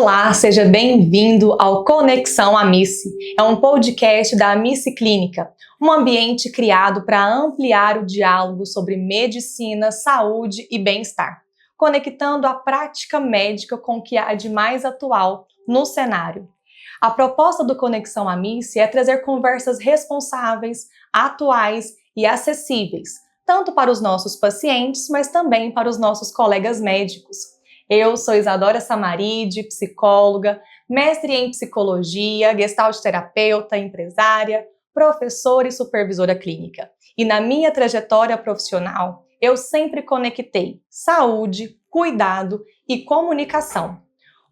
Olá, seja bem-vindo ao Conexão Amice. É um podcast da Amice Clínica, um ambiente criado para ampliar o diálogo sobre medicina, saúde e bem-estar, conectando a prática médica com o que há de mais atual no cenário. A proposta do Conexão Amice é trazer conversas responsáveis, atuais e acessíveis, tanto para os nossos pacientes, mas também para os nossos colegas médicos. Eu sou Isadora Samaride, psicóloga, mestre em psicologia, gestalt terapeuta, empresária, professora e supervisora clínica. E na minha trajetória profissional, eu sempre conectei saúde, cuidado e comunicação.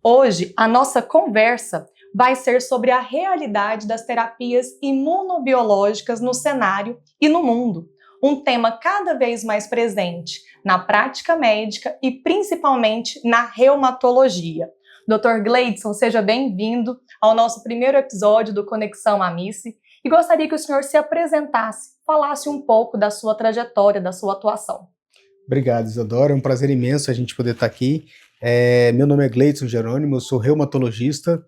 Hoje, a nossa conversa vai ser sobre a realidade das terapias imunobiológicas no cenário e no mundo. Um tema cada vez mais presente na prática médica e principalmente na reumatologia. Dr. Gleidson, seja bem-vindo ao nosso primeiro episódio do Conexão Amice e gostaria que o senhor se apresentasse, falasse um pouco da sua trajetória, da sua atuação. Obrigado, Isadora, é um prazer imenso a gente poder estar aqui. Meu nome é Gleidson Jerônimo, eu sou reumatologista,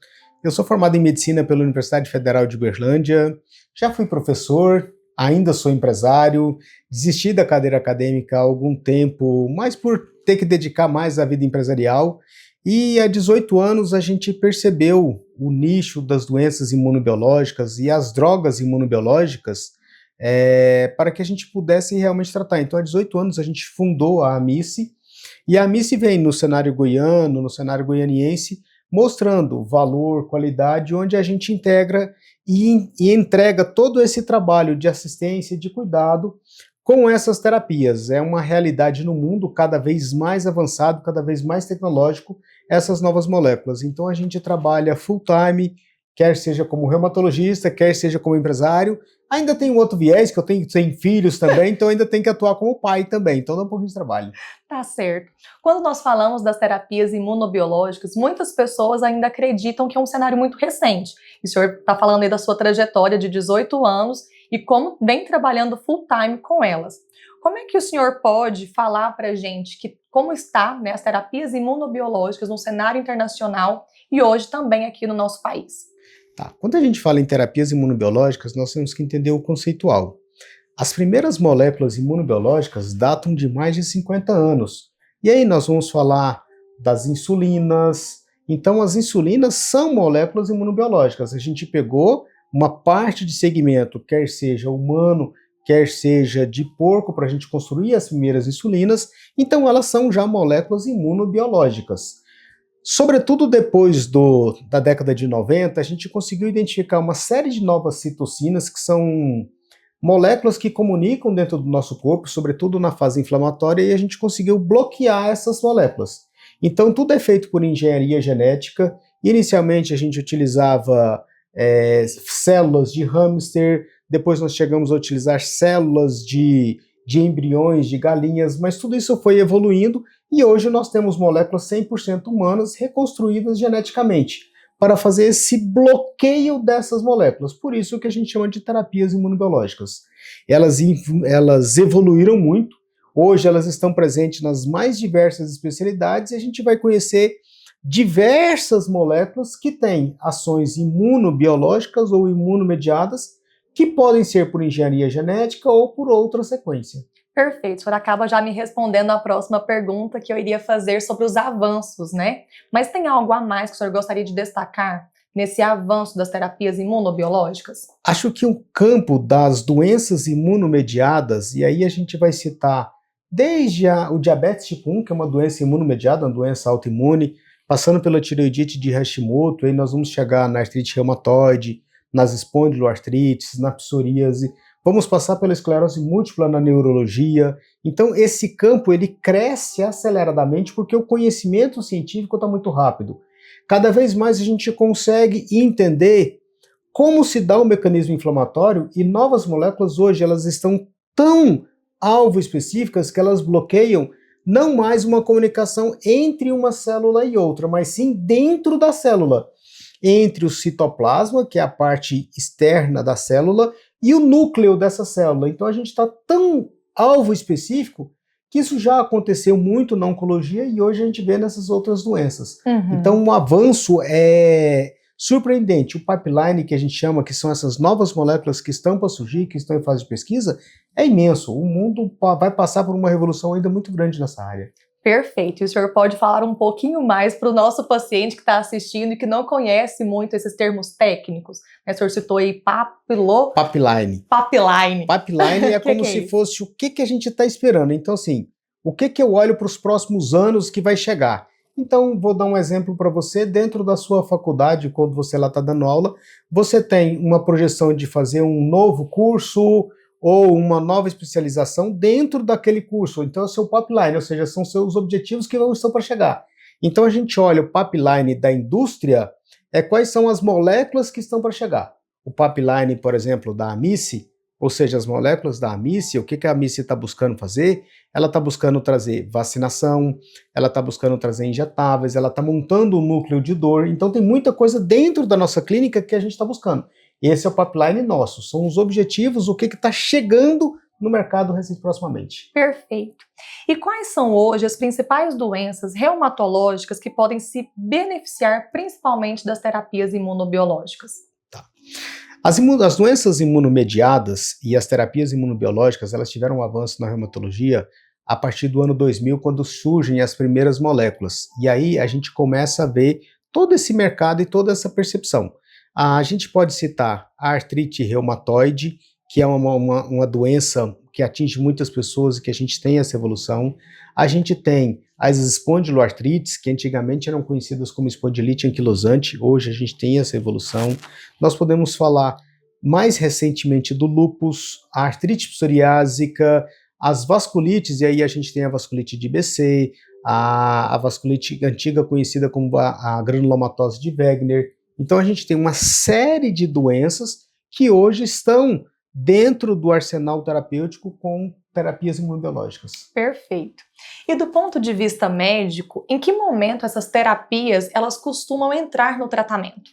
eu sou formado em medicina pela Universidade Federal de Uberlândia, já fui professor, ainda sou empresário, desisti da cadeira acadêmica há algum tempo, mas por ter que dedicar mais à vida empresarial. E há 18 anos a gente percebeu o nicho das doenças imunobiológicas e as drogas imunobiológicas para que a gente pudesse realmente tratar. Então há 18 anos a gente fundou a Amice, e a Amice vem no cenário goiano, no cenário goianiense, mostrando valor, qualidade, onde a gente integra e entrega todo esse trabalho de assistência e de cuidado com essas terapias. É uma realidade no mundo cada vez mais avançado, cada vez mais tecnológico, essas novas moléculas. Então a gente trabalha full time, quer seja como reumatologista, quer seja como empresário. Ainda tem um outro viés, que eu tenho filhos também, então ainda tem que atuar como pai também, então dá um pouquinho de trabalho. Tá certo. Quando nós falamos das terapias imunobiológicas, muitas pessoas ainda acreditam que é um cenário muito recente. E o senhor está falando aí da sua trajetória de 18 anos e como vem trabalhando full time com elas. Como é que o senhor pode falar para a gente como está, né, as terapias imunobiológicas no cenário internacional e hoje também aqui no nosso país? Tá. Quando a gente fala em terapias imunobiológicas, nós temos que entender o conceitual. As primeiras moléculas imunobiológicas datam de mais de 50 anos. E aí nós vamos falar das insulinas. Então as insulinas são moléculas imunobiológicas. A gente pegou uma parte de segmento, quer seja humano, quer seja de porco, para a gente construir as primeiras insulinas. Então elas são já moléculas imunobiológicas. Sobretudo depois da década de 90, a gente conseguiu identificar uma série de novas citocinas, que são moléculas que comunicam dentro do nosso corpo, sobretudo na fase inflamatória, e a gente conseguiu bloquear essas moléculas. Então tudo é feito por engenharia genética. Inicialmente a gente utilizava células de hamster, depois nós chegamos a utilizar células de embriões de galinhas, mas tudo isso foi evoluindo e hoje nós temos moléculas 100% humanas reconstruídas geneticamente para fazer esse bloqueio dessas moléculas. Por isso que a gente chama de terapias imunobiológicas. Elas evoluíram muito, hoje elas estão presentes nas mais diversas especialidades e a gente vai conhecer diversas moléculas que têm ações imunobiológicas ou imunomediadas que podem ser por engenharia genética ou por outra sequência. Perfeito, o senhor acaba já me respondendo a próxima pergunta que eu iria fazer sobre os avanços, né? Mas tem algo a mais que o senhor gostaria de destacar nesse avanço das terapias imunobiológicas? Acho que o campo das doenças imunomediadas, e aí a gente vai citar desde o diabetes tipo 1, que é uma doença imunomediada, uma doença autoimune, passando pela tireoidite de Hashimoto, aí nós vamos chegar na artrite reumatoide, nas espondiloartrites, na psoríase, vamos passar pela esclerose múltipla na neurologia. Então esse campo ele cresce aceleradamente porque o conhecimento científico está muito rápido. Cada vez mais a gente consegue entender como se dá o mecanismo inflamatório e novas moléculas hoje elas estão tão alvo específicas que elas bloqueiam não mais uma comunicação entre uma célula e outra, mas sim dentro da célula, entre o citoplasma, que é a parte externa da célula, e o núcleo dessa célula. Então a gente está tão alvo específico que isso já aconteceu muito na oncologia e hoje a gente vê nessas outras doenças. Então o avanço é surpreendente. O pipeline que a gente chama, que são essas novas moléculas que estão para surgir, que estão em fase de pesquisa, é imenso. O mundo vai passar por uma revolução ainda muito grande nessa área. Perfeito. E o senhor pode falar um pouquinho mais para o nosso paciente que está assistindo e que não conhece muito esses termos técnicos? O senhor citou aí Pipeline. Pipeline. Pipeline é como se fosse o que a gente está esperando. Então, assim, o que eu olho para os próximos anos que vai chegar? Então, vou dar um exemplo para você. Dentro da sua faculdade, quando você lá está dando aula, você tem uma projeção de fazer um novo curso ou uma nova especialização dentro daquele curso. Então é o seu pipeline, ou seja, são seus objetivos que estão para chegar. Então a gente olha o pipeline da indústria, quais são as moléculas que estão para chegar. O pipeline, por exemplo, da Amice, ou seja, as moléculas da Amice, o que a Amice está buscando fazer? Ela está buscando trazer vacinação, ela está buscando trazer injetáveis, ela está montando um núcleo de dor. Então tem muita coisa dentro da nossa clínica que a gente está buscando. Esse é o pipeline nosso, são os objetivos, o que está chegando no mercado proximamente. Perfeito. E quais são hoje as principais doenças reumatológicas que podem se beneficiar principalmente das terapias imunobiológicas? Tá. As doenças imunomediadas e as terapias imunobiológicas, elas tiveram um avanço na reumatologia a partir do ano 2000, quando surgem as primeiras moléculas. E aí a gente começa a ver todo esse mercado e toda essa percepção. A gente pode citar a artrite reumatoide, que é uma doença que atinge muitas pessoas e que a gente tem essa evolução. A gente tem as espondiloartrites, que antigamente eram conhecidas como espondilite anquilosante, hoje a gente tem essa evolução. Nós podemos falar mais recentemente do lúpus, a artrite psoriásica, as vasculites, e aí a gente tem a vasculite de BC, a vasculite antiga conhecida como a granulomatose de Wegener. Então a gente tem uma série de doenças que hoje estão dentro do arsenal terapêutico com terapias imunobiológicas. Perfeito. E do ponto de vista médico, em que momento essas terapias elas costumam entrar no tratamento?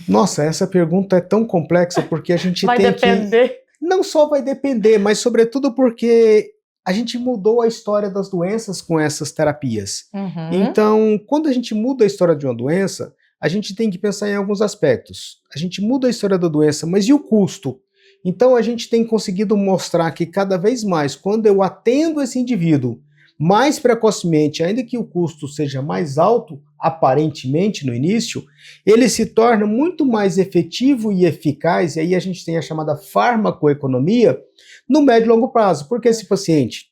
Nossa, essa pergunta é tão complexa porque a gente vai tem depender. Não só vai depender, mas sobretudo porque a gente mudou a história das doenças com essas terapias. Então, quando a gente muda a história de uma doença, a gente tem que pensar em alguns aspectos. A gente muda a história da doença, mas e o custo? Então a gente tem conseguido mostrar que cada vez mais, quando eu atendo esse indivíduo mais precocemente, ainda que o custo seja mais alto, aparentemente no início, ele se torna muito mais efetivo e eficaz, e aí a gente tem a chamada farmacoeconomia, no médio e longo prazo, porque esse paciente,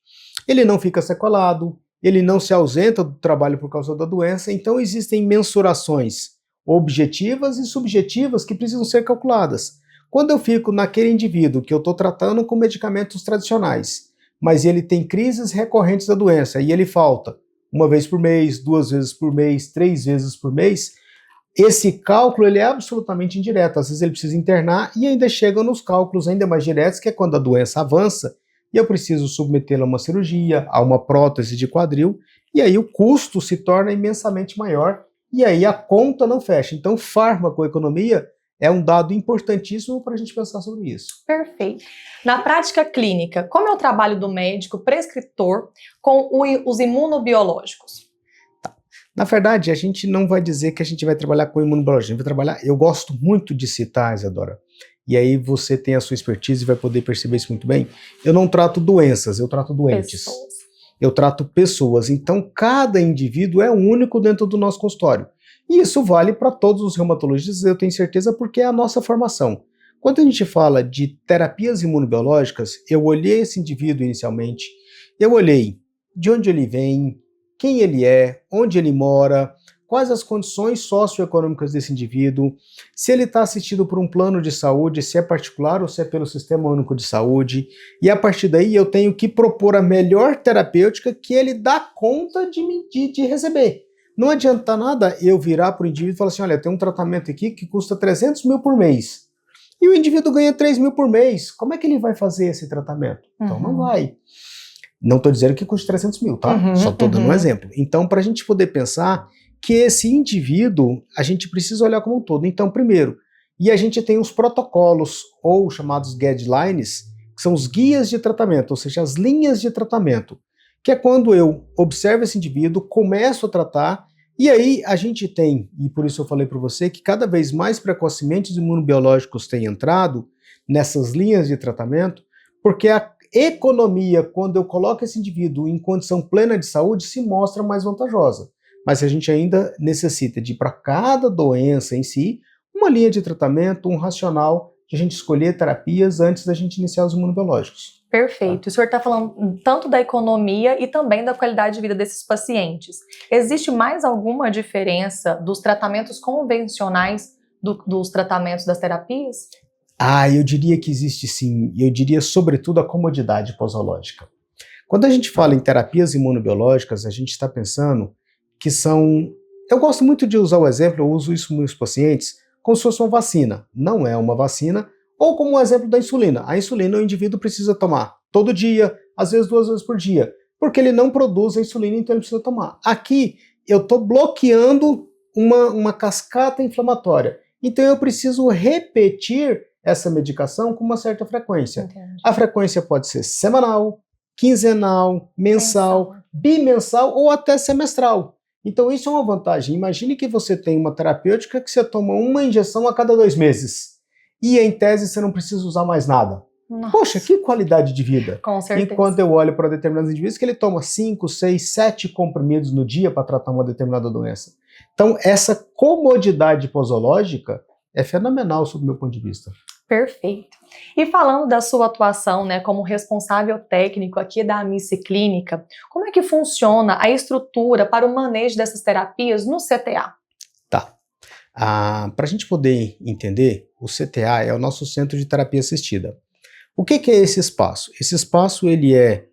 ele não fica sequelado, ele não se ausenta do trabalho por causa da doença, então existem mensurações objetivas e subjetivas que precisam ser calculadas. Quando eu fico naquele indivíduo que eu estou tratando com medicamentos tradicionais, mas ele tem crises recorrentes da doença e ele falta uma vez por mês, 2 vezes por mês, 3 vezes por mês, esse cálculo ele é absolutamente indireto. Às vezes ele precisa internar e ainda chega nos cálculos ainda mais diretos, que é quando a doença avança e eu preciso submetê-la a uma cirurgia, a uma prótese de quadril, e aí o custo se torna imensamente maior e aí a conta não fecha. Então, farmacoeconomia é um dado importantíssimo para a gente pensar sobre isso. Perfeito. Na prática clínica, como é o trabalho do médico prescritor com os imunobiológicos? Na verdade, a gente não vai dizer que a gente vai trabalhar com imunobiologia, a gente vai trabalhar, eu gosto muito de citar, Isadora, e aí você tem a sua expertise e vai poder perceber isso muito bem. Eu não trato doenças, eu trato doentes. Pessoas. Eu trato pessoas, então cada indivíduo é único dentro do nosso consultório. E isso vale para todos os reumatologistas, eu tenho certeza, porque é a nossa formação. Quando a gente fala de terapias imunobiológicas, eu olhei esse indivíduo inicialmente, eu olhei de onde ele vem, quem ele é, onde ele mora, quais as condições socioeconômicas desse indivíduo, se ele está assistido por um plano de saúde, se é particular ou se é pelo Sistema Único de Saúde, e a partir daí eu tenho que propor a melhor terapêutica que ele dá conta de receber. Não adianta nada eu virar para o indivíduo e falar assim, olha, eu tenho um tratamento aqui que custa 300 mil por mês, e o indivíduo ganha 3 mil por mês, como é que ele vai fazer esse tratamento? Então não vai. Não estou dizendo que custe 300 mil, tá? Só estou dando um exemplo. Então, para a gente poder pensar que esse indivíduo, a gente precisa olhar como um todo. Então, primeiro, e a gente tem os protocolos, ou chamados guidelines, que são os guias de tratamento, ou seja, as linhas de tratamento, que é quando eu observo esse indivíduo, começo a tratar, e aí a gente tem, e por isso eu falei para você, que cada vez mais precocemente os imunobiológicos têm entrado nessas linhas de tratamento, porque a economia, quando eu coloco esse indivíduo em condição plena de saúde, se mostra mais vantajosa. Mas a gente ainda necessita de, para cada doença em si, uma linha de tratamento, um racional de a gente escolher terapias antes da gente iniciar os imunobiológicos. Perfeito. O senhor está falando tanto da economia e também da qualidade de vida desses pacientes. Existe mais alguma diferença dos tratamentos convencionais dos tratamentos das terapias? Eu diria que existe sim. Eu diria, sobretudo, a comodidade posológica. Quando a gente fala em terapias imunobiológicas, a gente está pensando que são... Eu gosto muito de usar o exemplo, eu uso isso nos meus pacientes, como se fosse uma vacina. Não é uma vacina, ou como o exemplo da insulina. A insulina o indivíduo precisa tomar todo dia, às vezes 2 vezes por dia, porque ele não produz a insulina, então ele precisa tomar. Aqui, eu estou bloqueando uma cascata inflamatória. Então eu preciso repetir essa medicação com uma certa frequência. Entendi. A frequência pode ser semanal, quinzenal, mensal, bimensal ou até semestral. Então isso é uma vantagem. Imagine que você tem uma terapêutica que você toma uma injeção a cada 2 meses. E em tese você não precisa usar mais nada. Nossa. Poxa, que qualidade de vida. Com certeza. Enquanto eu olho para determinados indivíduos que ele toma 5, 6, 7 comprimidos no dia para tratar uma determinada doença. Então essa comodidade posológica é fenomenal sob o meu ponto de vista. Perfeito. E falando da sua atuação, né, como responsável técnico aqui da Amice Clínica, como é que funciona a estrutura para o manejo dessas terapias no CTA? Tá. Para a gente poder entender, o CTA é o nosso Centro de Terapia Assistida. O que é esse espaço? Esse espaço ele é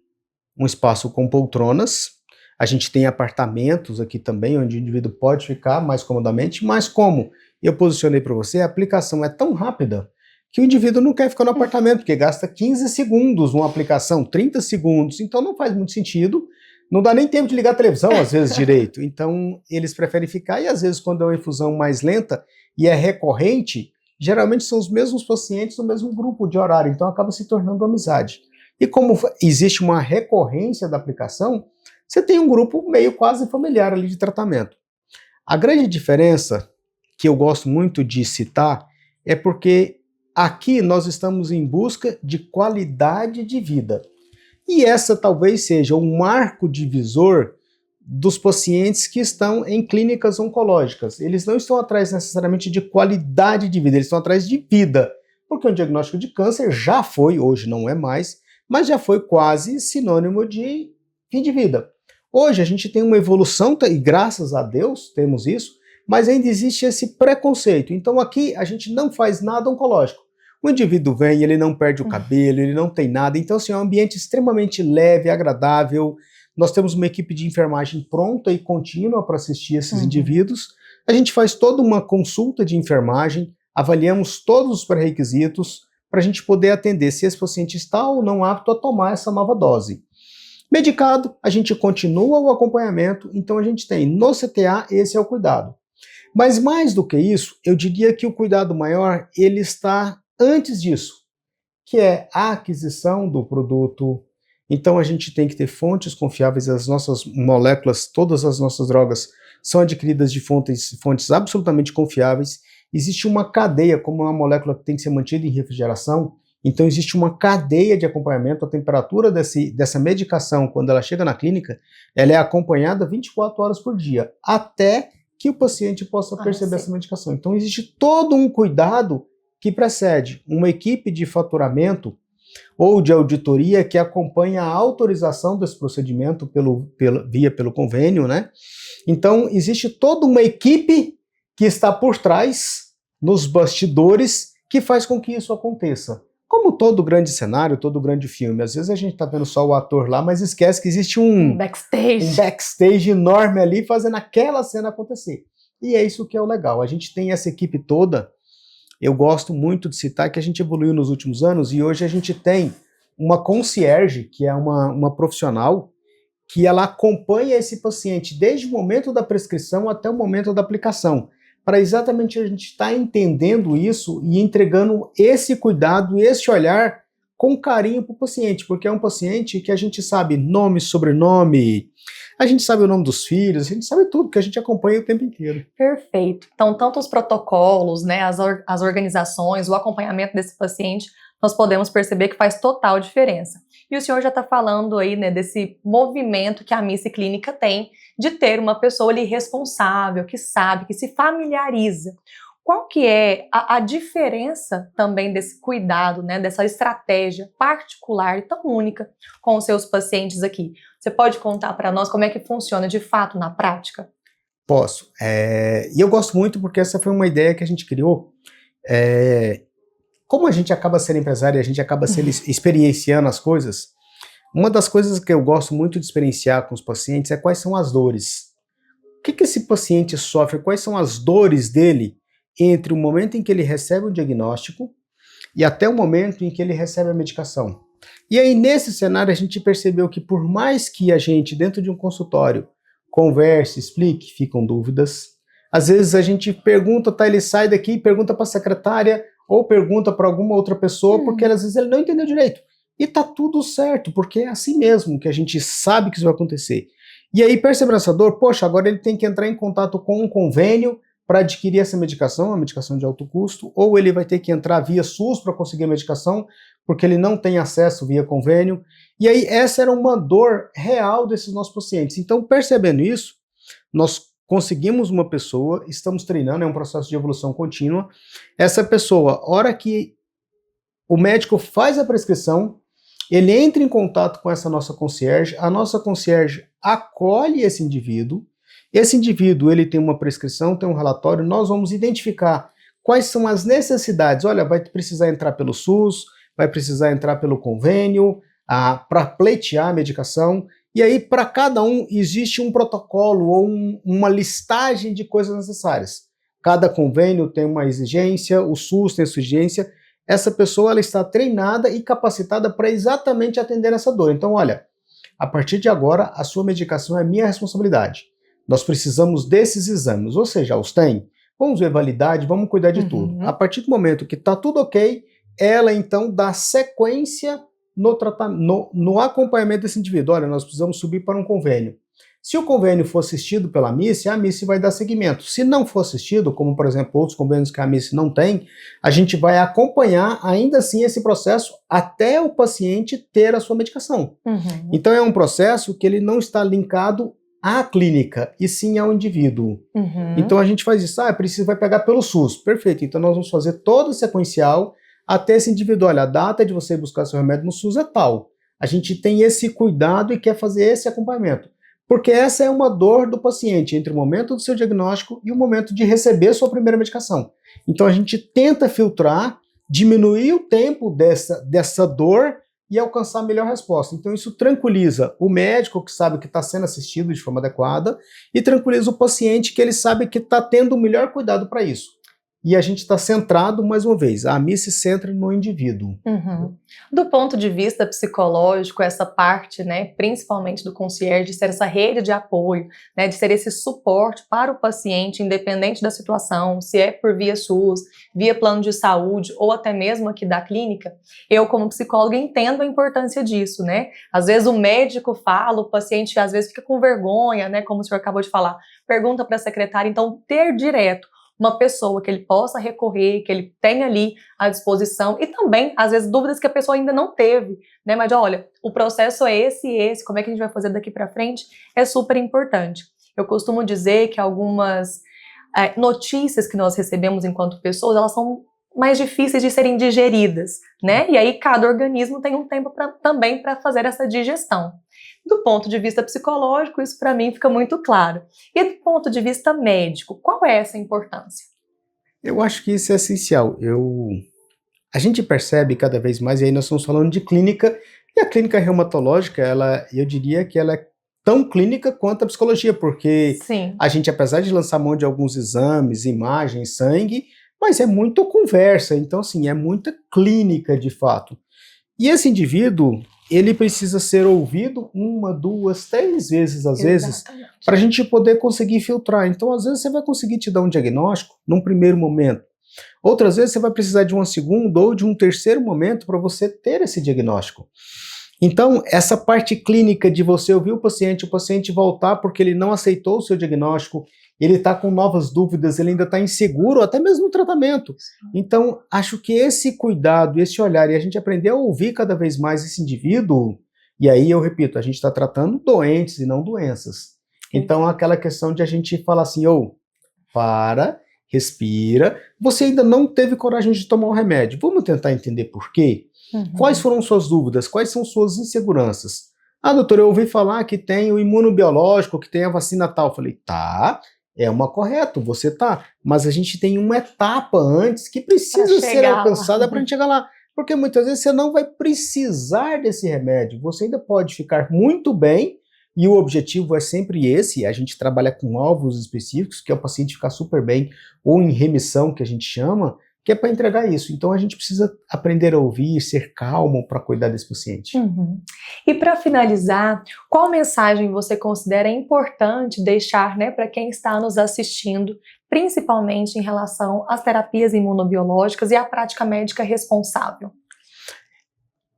um espaço com poltronas. A gente tem apartamentos aqui também, onde o indivíduo pode ficar mais comodamente, mas como eu posicionei para você, a aplicação é tão rápida que o indivíduo não quer ficar no apartamento, porque gasta 15 segundos uma aplicação, 30 segundos, então não faz muito sentido, não dá nem tempo de ligar a televisão, às vezes, direito. Então, eles preferem ficar, e às vezes, quando é uma infusão mais lenta e é recorrente, geralmente são os mesmos pacientes no mesmo grupo de horário, então acaba se tornando amizade. E como existe uma recorrência da aplicação, você tem um grupo meio quase familiar ali de tratamento. A grande diferença, que eu gosto muito de citar, é porque aqui nós estamos em busca de qualidade de vida. E essa talvez seja um marco divisor dos pacientes que estão em clínicas oncológicas. Eles não estão atrás necessariamente de qualidade de vida, eles estão atrás de vida. Porque o diagnóstico de câncer já foi, hoje não é mais, mas já foi quase sinônimo de fim de vida. Hoje a gente tem uma evolução, e graças a Deus temos isso, mas ainda existe esse preconceito. Então aqui a gente não faz nada oncológico. O indivíduo vem, ele não perde o cabelo, ele não tem nada. Então, assim, é um ambiente extremamente leve, agradável. Nós temos uma equipe de enfermagem pronta e contínua para assistir esses indivíduos. A gente faz toda uma consulta de enfermagem, avaliamos todos os pré-requisitos para a gente poder atender se esse paciente está ou não apto a tomar essa nova dose. Medicado, a gente continua o acompanhamento, então a gente tem no CTA, esse é o cuidado. Mas mais do que isso, eu diria que o cuidado maior, ele está antes disso, que é a aquisição do produto. Então a gente tem que ter fontes confiáveis, as nossas moléculas, todas as nossas drogas são adquiridas de fontes absolutamente confiáveis. Existe uma cadeia, como uma molécula que tem que ser mantida em refrigeração, então existe uma cadeia de acompanhamento. A temperatura dessa medicação, quando ela chega na clínica, ela é acompanhada 24 horas por dia, até que o paciente possa perceber essa medicação. Então existe todo um cuidado que precede uma equipe de faturamento ou de auditoria que acompanha a autorização desse procedimento pelo convênio, né? Então, existe toda uma equipe que está por trás, nos bastidores, que faz com que isso aconteça. Como todo grande cenário, todo grande filme, às vezes a gente está vendo só o ator lá, mas esquece que existe um backstage enorme ali fazendo aquela cena acontecer. E é isso que é o legal. A gente tem essa equipe toda. Eu gosto muito de citar que a gente evoluiu nos últimos anos e hoje a gente tem uma concierge, que é uma profissional, que ela acompanha esse paciente desde o momento da prescrição até o momento da aplicação, para exatamente a gente estar entendendo isso e entregando esse cuidado, esse olhar com carinho para o paciente, porque é um paciente que a gente sabe nome, sobrenome, a gente sabe o nome dos filhos, a gente sabe tudo, que a gente acompanha o tempo inteiro. Perfeito. Então, tanto os protocolos, né, as organizações, o acompanhamento desse paciente, nós podemos perceber que faz total diferença. E o senhor já está falando aí, né, desse movimento que a Missy Clínica tem de ter uma pessoa ali responsável, que sabe, que se familiariza. Qual que é a diferença também desse cuidado, né, dessa estratégia particular e tão única com os seus pacientes aqui? Você pode contar para nós como é que funciona de fato na prática? Posso. E eu gosto muito porque essa foi uma ideia que a gente criou. Como a gente acaba sendo empresário e a gente acaba experienciando as coisas, uma das coisas que eu gosto muito de experienciar com os pacientes é quais são as dores. O que esse paciente sofre, quais são as dores dele entre o momento em que ele recebe o diagnóstico e até o momento em que ele recebe a medicação. E aí, nesse cenário, a gente percebeu que por mais que a gente, dentro de um consultório, converse, explique, ficam dúvidas. Às vezes a gente pergunta, ele sai daqui e pergunta para a secretária ou pergunta para alguma outra pessoa, porque às vezes ele não entendeu direito. E tá tudo certo, porque é assim mesmo que a gente sabe que isso vai acontecer. E aí, percebendo essa dor, poxa, agora ele tem que entrar em contato com um convênio para adquirir essa medicação, uma medicação de alto custo, ou ele vai ter que entrar via SUS para conseguir a medicação, porque ele não tem acesso via convênio. E aí, essa era uma dor real desses nossos pacientes. Então, percebendo isso, nós conseguimos uma pessoa, estamos treinando, é um processo de evolução contínua. Essa pessoa, hora que o médico faz a prescrição, ele entra em contato com essa nossa concierge, a nossa concierge acolhe esse indivíduo, ele tem uma prescrição, tem um relatório, nós vamos identificar quais são as necessidades. Olha, vai precisar entrar pelo SUS, vai precisar entrar pelo convênio, para pleitear a medicação, e aí para cada um existe um protocolo ou uma listagem de coisas necessárias. Cada convênio tem uma exigência, o SUS tem sua exigência, essa pessoa ela está treinada e capacitada para exatamente atender essa dor. Então, olha, a partir de agora, a sua medicação é minha responsabilidade. Nós precisamos desses exames, ou seja, os tem. Vamos ver validade, vamos cuidar de tudo. A partir do momento que está tudo ok, ela então dá sequência no acompanhamento desse indivíduo. Olha, nós precisamos subir para um convênio. Se o convênio for assistido pela Missy, a Missy vai dar seguimento. Se não for assistido, como por exemplo outros convênios que a Missy não tem, a gente vai acompanhar ainda assim esse processo até o paciente ter a sua medicação. Então é um processo que ele não está linkado à clínica, e sim ao indivíduo. Então a gente faz isso, vai pegar pelo SUS. Perfeito, então nós vamos fazer todo o sequencial até esse indivíduo. Olha, a data de você buscar seu remédio no SUS é tal. A gente tem esse cuidado e quer fazer esse acompanhamento. Porque essa é uma dor do paciente entre o momento do seu diagnóstico e o momento de receber sua primeira medicação. Então a gente tenta filtrar, diminuir o tempo dessa dor e alcançar a melhor resposta. Então isso tranquiliza o médico, que sabe que está sendo assistido de forma adequada, e tranquiliza o paciente, que ele sabe que está tendo o melhor cuidado para isso. E a gente está centrado, mais uma vez, a Missy se centra no indivíduo. Do ponto de vista psicológico, essa parte, né, principalmente do concierge, de ser essa rede de apoio, né, de ser esse suporte para o paciente, independente da situação, se é por via SUS, via plano de saúde ou até mesmo aqui da clínica, eu como psicóloga entendo a importância disso, né? Às vezes o médico fala, o paciente às vezes fica com vergonha, né, como o senhor acabou de falar, pergunta para a secretária, então ter direto uma pessoa que ele possa recorrer, que ele tenha ali à disposição, e também, às vezes, dúvidas que a pessoa ainda não teve, né? Mas olha, o processo é esse e esse, como é que a gente vai fazer daqui para frente, é super importante. Eu costumo dizer que algumas notícias que nós recebemos enquanto pessoas, elas são mais difíceis de serem digeridas, né? E aí cada organismo tem um tempo também para fazer essa digestão. Do ponto de vista psicológico, isso para mim fica muito claro. E do ponto de vista médico, qual é essa importância? Eu acho que isso é essencial. A gente percebe cada vez mais, e aí nós estamos falando de clínica, e a clínica reumatológica, eu diria que ela é tão clínica quanto a psicologia, porque Sim. A gente, apesar de lançar mão de alguns exames, imagens, sangue, mas é muito conversa, então assim, é muita clínica de fato. E esse indivíduo, ele precisa ser ouvido 1, 2, 3 vezes, às vezes, para a gente poder conseguir filtrar. Então, às vezes, você vai conseguir te dar um diagnóstico num primeiro momento. Outras vezes você vai precisar de uma segunda ou de um terceiro momento para você ter esse diagnóstico. Então, essa parte clínica de você ouvir o paciente voltar porque ele não aceitou o seu diagnóstico, ele está com novas dúvidas, ele ainda está inseguro, até mesmo no tratamento. Então, acho que esse cuidado, esse olhar, e a gente aprender a ouvir cada vez mais esse indivíduo, e aí eu repito, a gente está tratando doentes e não doenças. Então, aquela questão de a gente falar assim, para, respira, você ainda não teve coragem de tomar um remédio, vamos tentar entender por quê? Quais foram suas dúvidas? Quais são suas inseguranças? Ah, doutor, eu ouvi falar que tem o imunobiológico, que tem a vacina tal. Eu falei, tá, é uma correto, você tá. Mas a gente tem uma etapa antes que precisa ser alcançada para a gente chegar lá. Porque muitas vezes você não vai precisar desse remédio. Você ainda pode ficar muito bem, e o objetivo é sempre esse. A gente trabalha com alvos específicos, que é o paciente ficar super bem, ou em remissão, que a gente chama, que é para entregar isso. Então a gente precisa aprender a ouvir, ser calmo para cuidar desse paciente. E para finalizar, qual mensagem você considera importante deixar, né, para quem está nos assistindo, principalmente em relação às terapias imunobiológicas e à prática médica responsável?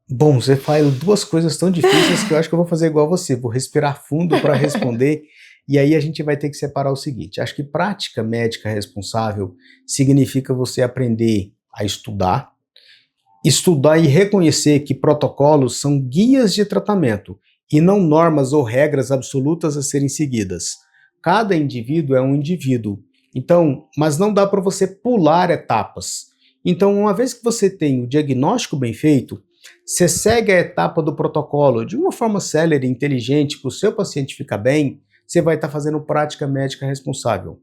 Bom, você fala duas coisas tão difíceis que eu acho que eu vou fazer igual você, vou respirar fundo para responder. E aí a gente vai ter que separar o seguinte, acho que prática médica responsável significa você aprender a estudar e reconhecer que protocolos são guias de tratamento e não normas ou regras absolutas a serem seguidas. Cada indivíduo é um indivíduo, então, mas não dá para você pular etapas. Então, uma vez que você tem o diagnóstico bem feito, você segue a etapa do protocolo de uma forma célere, inteligente, para o seu paciente ficar bem, você vai estar fazendo prática médica responsável.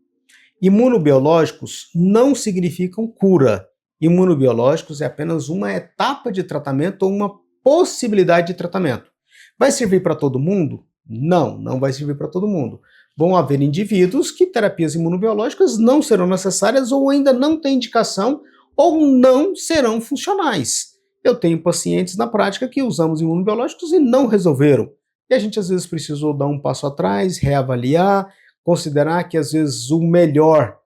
Imunobiológicos não significam cura. Imunobiológicos é apenas uma etapa de tratamento ou uma possibilidade de tratamento. Vai servir para todo mundo? Não, não vai servir para todo mundo. Vão haver indivíduos que terapias imunobiológicas não serão necessárias ou ainda não têm indicação ou não serão funcionais. Eu tenho pacientes na prática que usamos imunobiológicos e não resolveram. E a gente às vezes precisou dar um passo atrás, reavaliar, considerar que às vezes o melhor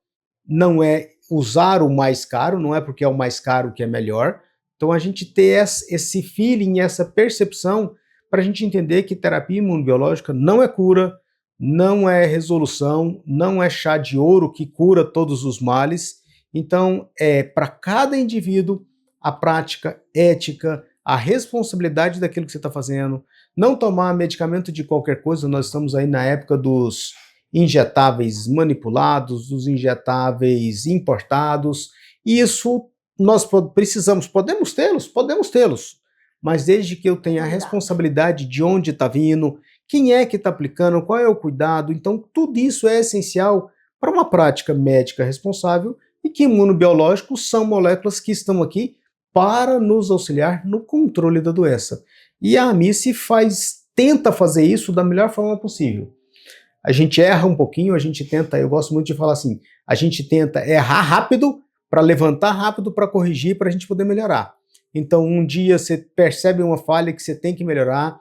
não é usar o mais caro, não é porque é o mais caro que é melhor. Então a gente ter esse feeling, essa percepção, para a gente entender que terapia imunobiológica não é cura, não é resolução, não é chá de ouro que cura todos os males. Então é para cada indivíduo a prática ética, a responsabilidade daquilo que você está fazendo, não tomar medicamento de qualquer coisa. Nós estamos aí na época dos injetáveis manipulados, dos injetáveis importados. Isso nós precisamos, podemos tê-los, mas desde que eu tenha a responsabilidade de onde está vindo, quem é que está aplicando, qual é o cuidado. Então tudo isso é essencial para uma prática médica responsável e que imunobiológicos são moléculas que estão aqui para nos auxiliar no controle da doença. E a AMICE tenta fazer isso da melhor forma possível. A gente erra um pouquinho, a gente tenta, eu gosto muito de falar assim, a gente tenta errar rápido para levantar rápido para corrigir, para a gente poder melhorar. Então um dia você percebe uma falha que você tem que melhorar,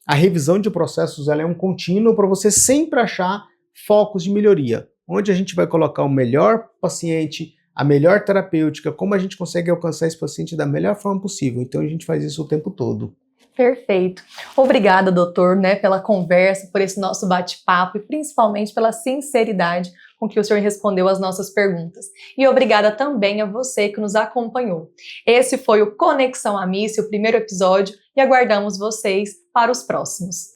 a revisão de processos ela é um contínuo para você sempre achar focos de melhoria, onde a gente vai colocar o melhor paciente, a melhor terapêutica, como a gente consegue alcançar esse paciente da melhor forma possível. Então a gente faz isso o tempo todo. Perfeito. Obrigada, doutor, pela conversa, por esse nosso bate-papo e principalmente pela sinceridade com que o senhor respondeu às nossas perguntas. E obrigada também a você que nos acompanhou. Esse foi o Conexão AMICE, o primeiro episódio, e aguardamos vocês para os próximos.